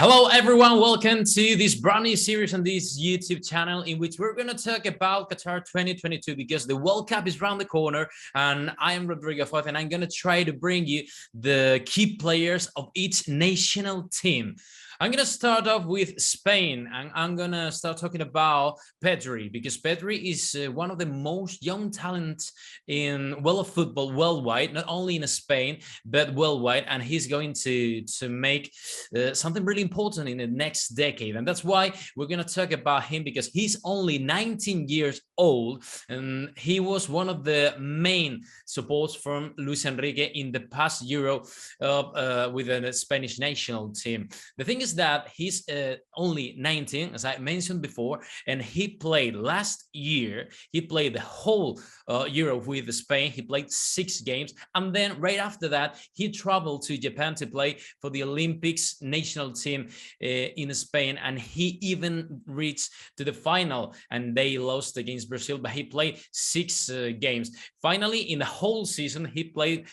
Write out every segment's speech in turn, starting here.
Hello everyone, welcome to this brand new series on this YouTube channel in which we're going to talk about Qatar 2022 because the World Cup is around the corner and I am Rodrigo and I'm going to try to bring you the key players of each national team. I'm going to start off with Spain and I'm going to start talking about Pedri because Pedri is one of the most young talents in of football worldwide, not only in Spain, but worldwide. And he's going to make something really important in the next decade. And that's why we're going to talk about him because he's only 19 years old and he was one of the main supports from Luis Enrique in the past Euro with the Spanish national team. The thing is that he's only 19, as I mentioned before, and he played last year. He played the whole Euro with Spain. He played 6 games, and then right after that, he traveled to Japan to play for the Olympics national team in Spain, and he even reached to the final, and they lost against Brazil. But he played 6 games. Finally, in the whole season, he played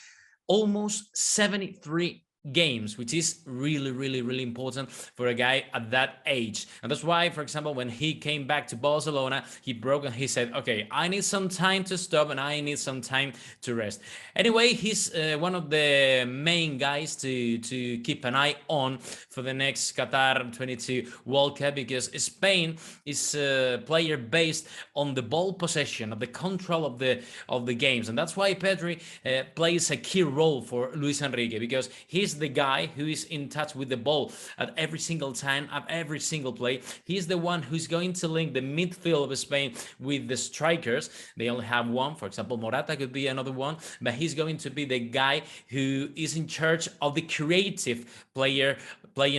almost 73 games, which is really important for a guy at that age. And that's why, for example, when he came back to Barcelona, he broke and he said, okay, I need some time to stop and I need some time to rest. Anyway, he's one of the main guys to keep an eye on for the next Qatar 22 World Cup because Spain is a player based on the ball possession, of the control of the games. And that's why Pedri plays a key role for Luis Enrique because he's the guy who is in touch with the ball at every single time, at every single play. He's the one who's going to link the midfield of Spain with the strikers. They only have one, for example, Morata could be another one, but he's going to be the guy who is in charge of the creative playing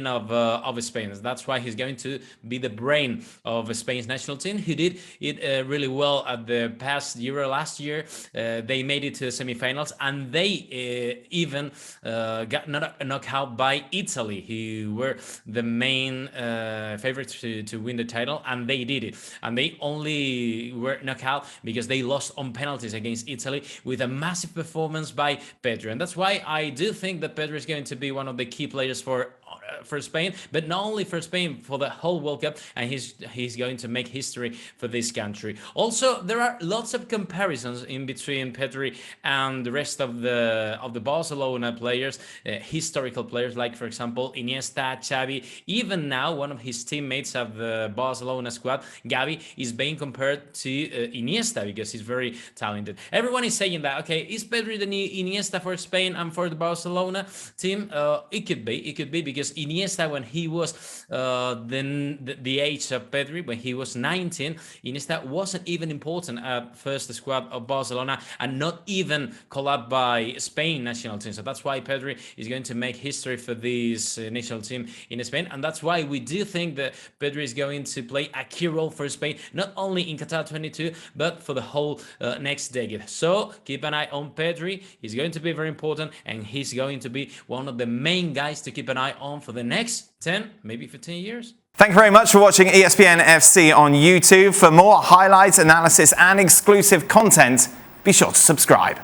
of Spain. That's why he's going to be the brain of Spain's national team, who did it really well at the past Euro last year. They made it to the semifinals, and they even got knocked out by Italy, who were the main favorites to win the title, and they did it. And they only were knocked out because they lost on penalties against Italy with a massive performance by Pedri. And that's why I do think that Pedri is going to be one of the key players for Spain, but not only for Spain, for the whole World Cup, and he's going to make history for this country. Also, there are lots of comparisons in between Pedri and the rest of the Barcelona players, historical players like, for example, Iniesta, Xavi. Even now, one of his teammates of the Barcelona squad, Gavi, is being compared to Iniesta because he's very talented. Everyone is saying that, okay, is Pedri the new Iniesta for Spain and for the Barcelona team? It could be because Iniesta, when he was the age of Pedri, when he was 19, Iniesta wasn't even important at first squad of Barcelona and not even called up by Spain national team. So that's why Pedri is going to make history for this national team in Spain. And that's why we do think that Pedri is going to play a key role for Spain, not only in Qatar 22, but for the whole next decade. So keep an eye on Pedri. He's going to be very important, and he's going to be one of the main guys to keep an eye on for the next 10, maybe 15 years. Thank you very much for watching ESPN FC on YouTube. For more highlights, analysis and exclusive content, be sure to subscribe.